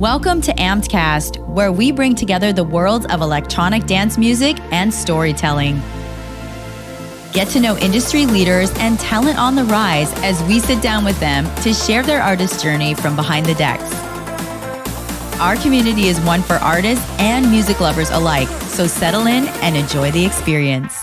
Welcome to Ampedcast, where we bring together the worlds of electronic dance music and storytelling. Get to know industry leaders and talent on the rise as we sit down with them to share their artist journey from behind the decks. Our community is one for artists and music lovers alike, so settle in and enjoy the experience.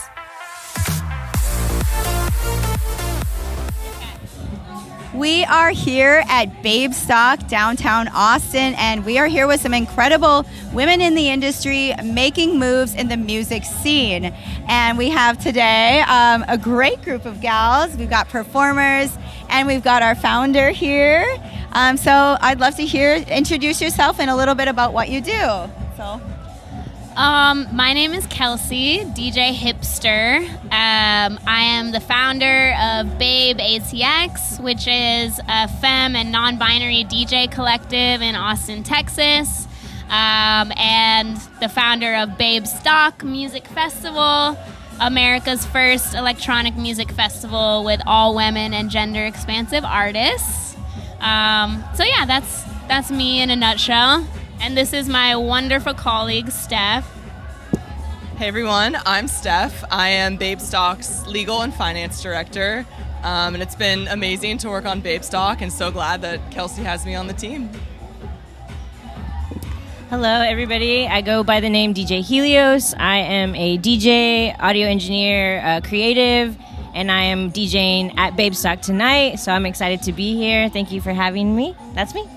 We are here at Babestock, downtown Austin, and we are here with some incredible women in the industry making moves in the music scene. And we have today a great group of gals. We've got performers, and we've got our founder here. So I'd love to introduce yourself and a little bit about what you do. My name is Kelsey, DJ Hipstir. I am the founder of Babestock, which is a femme and non-binary DJ collective in Austin, Texas, and the founder of Babestock Music Festival, America's first electronic music festival with all women and gender-expansive artists. That's me in a nutshell. And this is my wonderful colleague, Steph. Hey everyone, I'm Steph. I am Babestock's legal and finance director. And it's been amazing to work on Babestock and so glad that Kelsey has me on the team. Hello everybody, I go by the name DJ Helios. I am a DJ, audio engineer, creative, and I am DJing at Babestock tonight. So I'm excited to be here. Thank you for having me. That's me.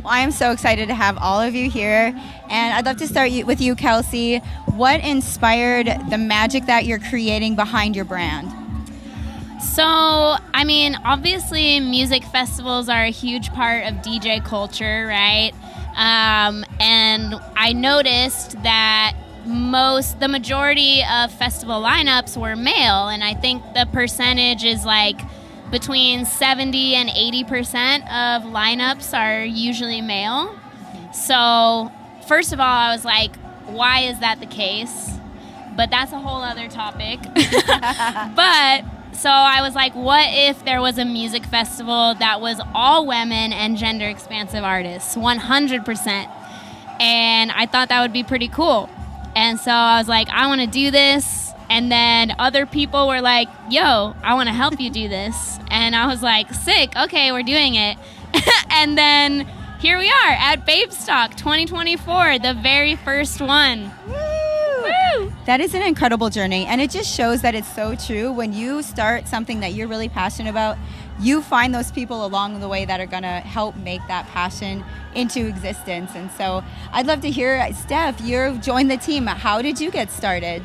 Well, I am so excited to have all of you here, and I'd love to start with you, Kelsey. What inspired the magic that you're creating behind your brand? So, obviously music festivals are a huge part of DJ culture, right? And I noticed that the majority of festival lineups were male, and I think the percentage is like between 70 and 80% of lineups are usually male. So first of all, I was like, why is that the case? But that's a whole other topic. So I was like, what if there was a music festival that was all women and gender expansive artists, 100%? And I thought that would be pretty cool. And so I was like, I want to do this. And then other people were like, yo, I want to help you do this. And I was like, sick, okay, we're doing it. And then here we are at Babestock 2024, the very first one. Woo! That is an incredible journey, and it just shows that it's so true. When you start something that you're really passionate about, you find those people along the way that are going to help make that passion into existence. And so I'd love to hear, Steph, you've joined the team. How did you get started?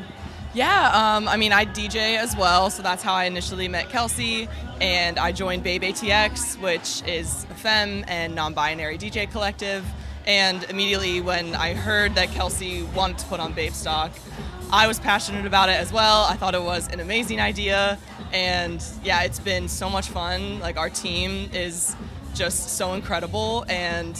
Yeah, I DJ as well, so that's how I initially met Kelsey, and I joined Babestock, which is a femme and non-binary DJ collective, and immediately when I heard that Kelsey wanted to put on Babestock, I was passionate about it as well. I thought it was an amazing idea, and yeah, it's been so much fun. Like, our team is just so incredible, and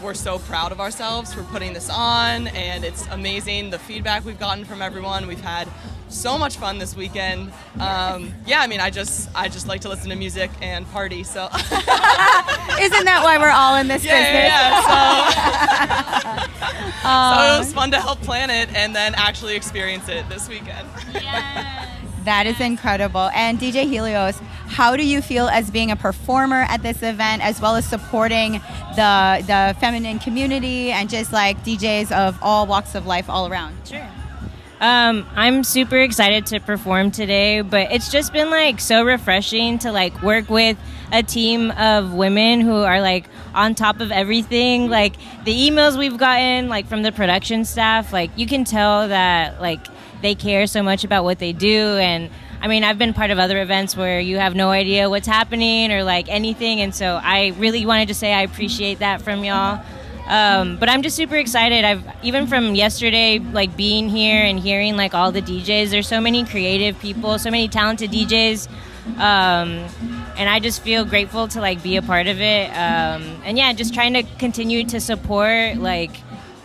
we're so proud of ourselves for putting this on, and it's amazing the feedback we've gotten from everyone. We've had so much fun this weekend. I just like to listen to music and party, so. Isn't that why we're all in this business? So it was fun to help plan it and then actually experience it this weekend. Yes. That is incredible. And DJ Helios, how do you feel as being a performer at this event, as well as supporting the feminine community and just like DJs of all walks of life all around? Sure. I'm super excited to perform today, but it's just been like so refreshing to like work with a team of women who are like on top of everything. Like, the emails we've gotten like from the production staff, like you can tell that like they care so much about what they do. And I've been part of other events where you have no idea what's happening or like anything, and so I really wanted to say I appreciate that from y'all. But I'm just super excited. Even from yesterday, like being here and hearing like all the DJs, there's so many creative people, so many talented DJs, and I just feel grateful to like be a part of it. And yeah, just trying to continue to support like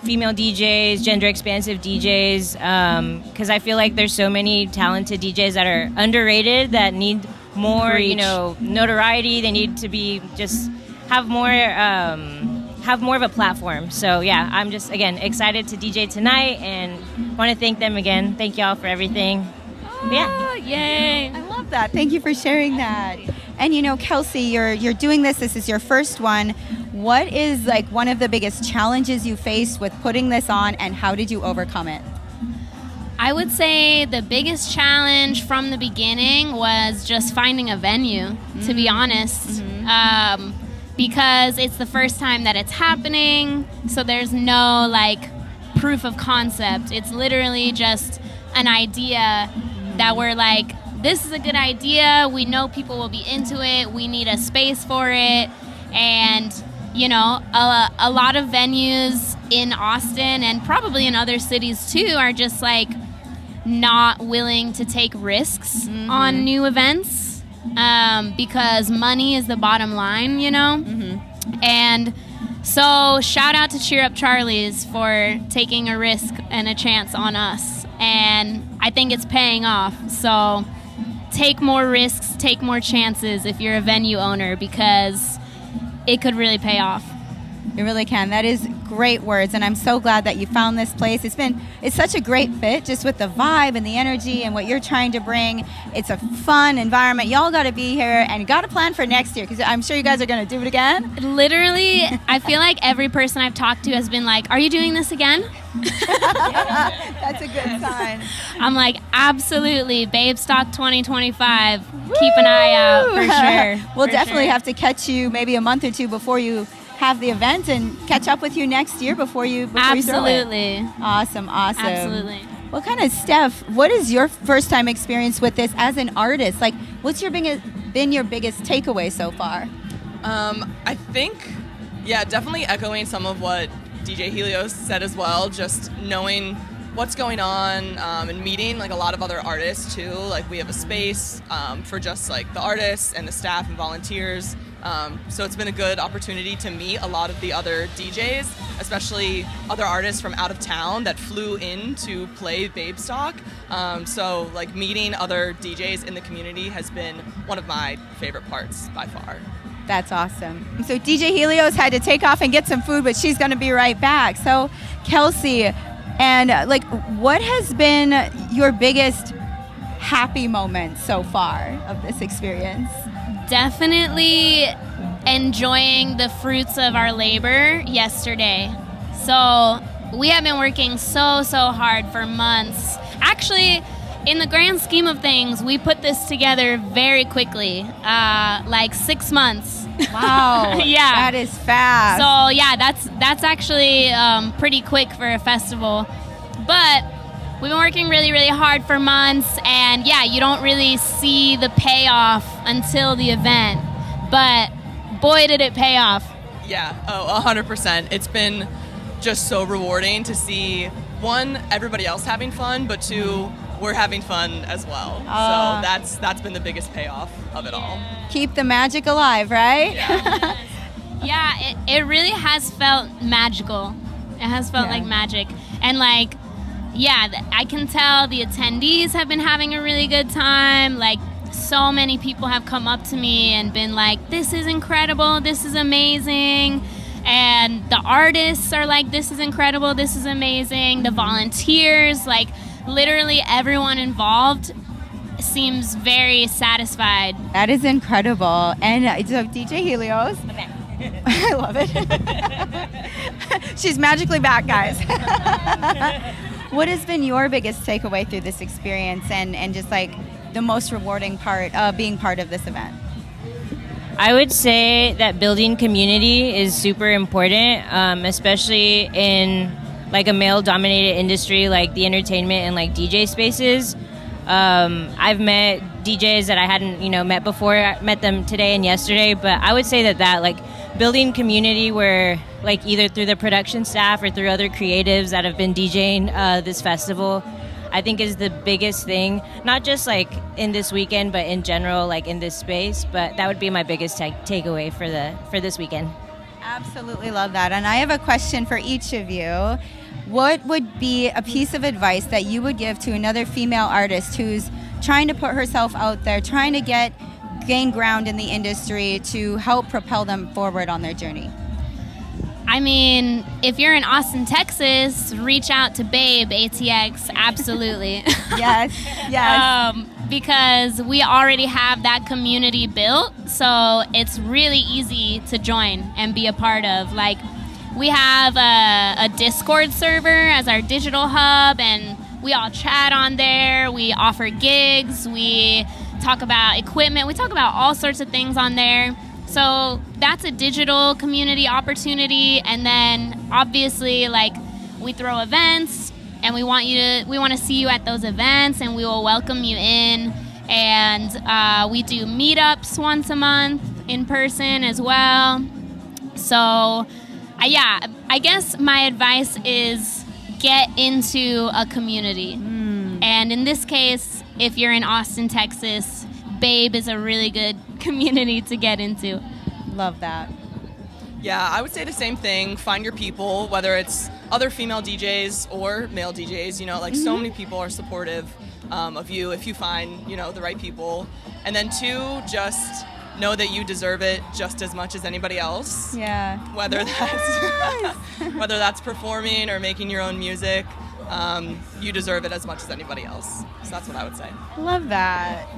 female DJs, gender expansive DJs, because I feel like there's so many talented DJs that are underrated that need more, notoriety. They need to be have more have more of a platform. So yeah, I'm just, again, excited to DJ tonight and want to thank them again. Thank y'all for everything. Yeah. Yay. I love that. Thank you for sharing that. And you know, Kelsey, you're doing this. This is your first one. What is like one of the biggest challenges you faced with putting this on, and how did you overcome it? I would say the biggest challenge from the beginning was just finding a venue, to be honest. Because it's the first time that it's happening, so there's no like proof of concept. It's literally just an idea that we're like, this is a good idea, we know people will be into it, we need a space for it. And you know, a lot of venues in Austin and probably in other cities too are just like not willing to take risks on new events, because money is the bottom line, you know. And so shout out to Cheer Up Charlie's for taking a risk and a chance on us, and I think it's paying off. So take more risks, take more chances if you're a venue owner, because it could really pay off. It really can. That is great words, and I'm so glad that you found this place. It's such a great fit, just with the vibe and the energy and what you're trying to bring. It's a fun environment. Y'all got to be here and got to plan for next year, because I'm sure you guys are going to do it again. Literally, I feel like every person I've talked to has been like, "Are you doing this again?" That's a good sign. I'm like, absolutely, Babestock 2025. Keep an eye out for sure. We'll For definitely sure. have to catch you maybe a month or two before you have the event, and catch up with you next year before you throw it. Absolutely. Awesome. Absolutely. Well, kind of, Steph, what is your first time experience with this as an artist? Like, what's been your biggest takeaway so far? I think, definitely echoing some of what DJ Helios said as well, just knowing what's going on, and meeting like a lot of other artists too. Like, we have a space for just like the artists and the staff and volunteers. So it's been a good opportunity to meet a lot of the other DJs, especially other artists from out of town that flew in to play Babestock. So like meeting other DJs in the community has been one of my favorite parts by far. That's awesome. So DJ Helios had to take off and get some food, but she's going to be right back. So Kelsey, and like, what has been your biggest happy moment so far of this experience? Definitely enjoying the fruits of our labor yesterday. So we have been working so hard for months. Actually, in the grand scheme of things, we put this together very quickly, like 6 months. Wow. Yeah. That is fast. So yeah, that's actually pretty quick for a festival. But we've been working really hard for months, and yeah, you don't really see the payoff until the event. But boy, did it pay off. Yeah, 100%. It's been just so rewarding to see, one, everybody else having fun, but two, we're having fun as well. So that's been the biggest payoff of it all. Keep the magic alive, right? Yeah, it really has felt magical. It has felt like magic. And like, yeah, I can tell the attendees have been having a really good time. Like, so many people have come up to me and been like, this is incredible, this is amazing. And the artists are like, this is incredible, this is amazing. The volunteers, like, literally everyone involved seems very satisfied. That is incredible. And so DJ Helios. Okay. I love it. She's magically back, guys. What has been your biggest takeaway through this experience, and just like the most rewarding part of being part of this event? I would say that building community is super important, especially in like a male-dominated industry like the entertainment and like DJ spaces. I've met DJs that I hadn't, met before. I met them today and yesterday, but I would say that like building community where like either through the production staff or through other creatives that have been DJing this festival, I think is the biggest thing, not just like in this weekend, but in general, like in this space. But that would be my biggest takeaway for this weekend. Absolutely love that. And I have a question for each of you. What would be a piece of advice that you would give to another female artist who's trying to put herself out there, trying to gain ground in the industry to help propel them forward on their journey? I I mean, if you're in Austin, Texas, reach out to Babe ATX, absolutely. Yes. Because we already have that community built, so it's really easy to join and be a part of. Like, we have a Discord server as our digital hub, and we all chat on there. We offer gigs. We talk about equipment. We talk about all sorts of things on there. So that's a digital community opportunity. And then obviously, like, we throw events, and we want to see you at those events, and we will welcome you in. And we do meetups once a month in person as well. So I guess my advice is get into a community. And in this case, if you're in Austin, Texas, Babe is a really good community to get into. Love that. Yeah, I would say the same thing. Find your people, whether it's other female DJs or male DJs. You know, like so many people are supportive of you if you find, you know, the right people. And then 2, just know that you deserve it just as much as anybody else. Yeah. Whether that's performing or making your own music, you deserve it as much as anybody else. So that's what I would say. Love that.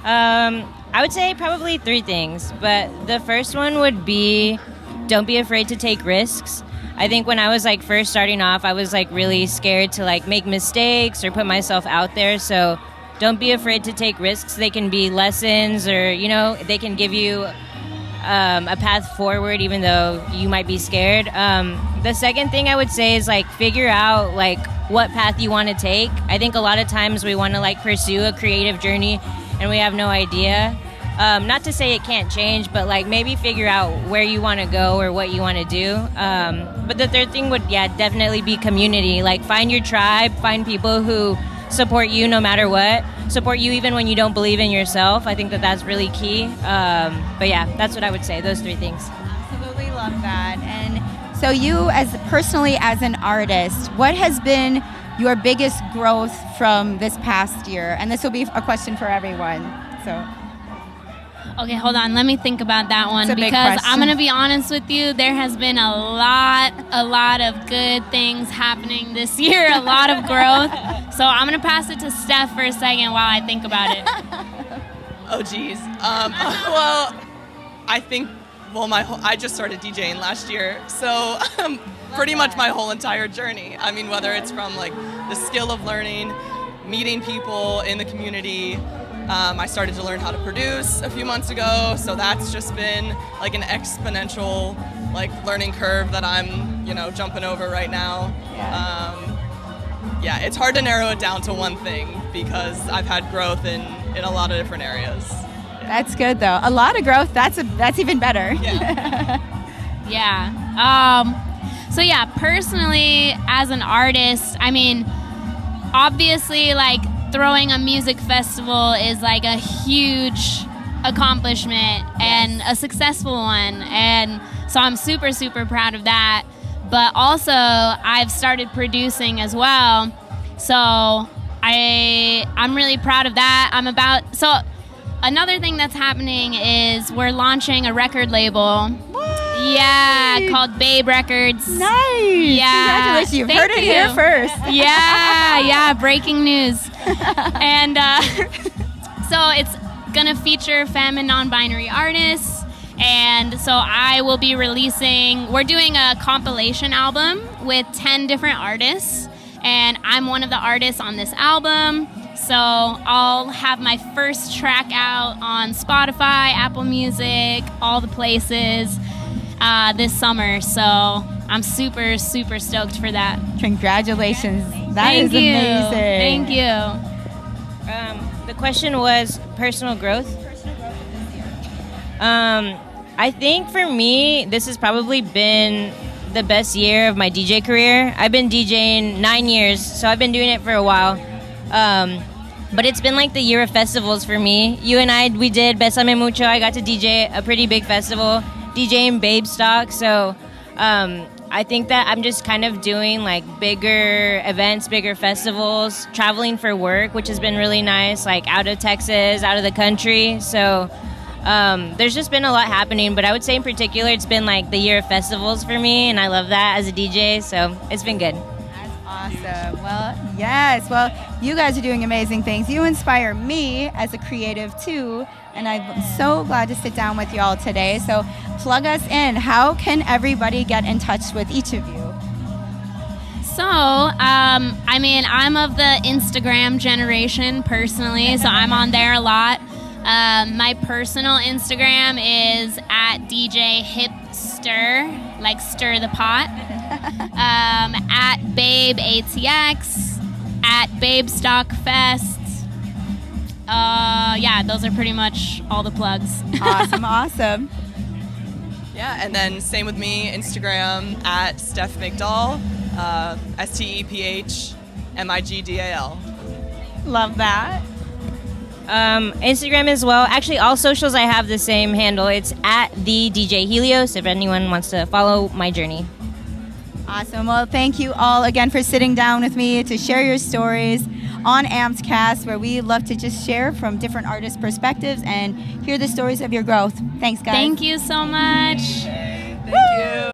I would say probably 3 things, but the first one would be don't be afraid to take risks. I think when I was like first starting off, I was like really scared to like make mistakes or put myself out there. So don't be afraid to take risks. They can be lessons, or, you know, they can give you a path forward even though you might be scared. The second thing I would say is like figure out like what path you want to take. I think a lot of times we want to like pursue a creative journey and we have no idea. Not to say it can't change, but like maybe figure out where you want to go or what you want to do. But the third thing would, definitely be community. Like find your tribe, find people who support you no matter what, support you even when you don't believe in yourself. I think that that's really key. But yeah, that's what I would say, those 3 things. Absolutely love that. And so you, as personally as an artist, what has been your biggest growth from this past year? And this will be a question for everyone. So. Okay, hold on. Let me think about that one, because I'm going to be honest with you. There has been a lot of good things happening this year, a lot of growth. So I'm going to pass it to Steph for a second while I think about it. Oh, geez. Well, I think, I just started DJing last year, so pretty much my whole entire journey. I mean, whether it's from like the skill of learning, meeting people in the community. I started to learn how to produce a few months ago, so that's just been like an exponential like learning curve that I'm, you know, jumping over right now. It's hard to narrow it down to one thing because I've had growth in a lot of different areas. That's good though. A lot of growth. That's even better. So personally as an artist, I mean, obviously like throwing a music festival is like a huge accomplishment and a successful one, and so I'm super, super proud of that. But also I've started producing as well, so I'm really proud of that. So another thing that's happening is we're launching a record label. Yeah, called Babe Records. Nice. Yeah. Congratulations. You've heard it here first. Yeah, breaking news. And so it's going to feature femme and non-binary artists. And so I will be we're doing a compilation album with 10 different artists. And I'm one of the artists on this album. So I'll have my first track out on Spotify, Apple Music, all the places this summer. So I'm super, super stoked for that. Congratulations. That is amazing. Thank you. The question was personal growth. I think for me, this has probably been the best year of my DJ career. I've been DJing 9 years, so I've been doing it for a while. But it's been like the year of festivals for me. You and I, we did Besame Mucho. I got to DJ a pretty big festival, DJing Babestock. So I think that I'm just kind of doing like bigger events, bigger festivals, traveling for work, which has been really nice, like out of Texas, out of the country. So There's just been a lot happening, but I would say in particular it's been like the year of festivals for me, and I love that as a DJ, so it's been good. Awesome. Well, yes. Well, you guys are doing amazing things. You inspire me as a creative too, and I'm so glad to sit down with you all today. So plug us in. How can everybody get in touch with each of you? So, I mean, I'm of the Instagram generation personally, so I'm on there a lot. My personal Instagram is at DJ Hipstir, like stir the pot. At Babe ATX, at Babestock Fest. Yeah, those are pretty much all the plugs. Awesome. Yeah, and then same with me, Instagram at Steph Migdal, STEPHMIGDAL. Love that. Instagram as well. Actually, all socials I have the same handle. It's at the DJ Helios if anyone wants to follow my journey. Awesome. Well, thank you all again for sitting down with me to share your stories on Ampedcast, where we love to just share from different artists' perspectives and hear the stories of your growth. Thanks, guys. Thank you so much. Thank you.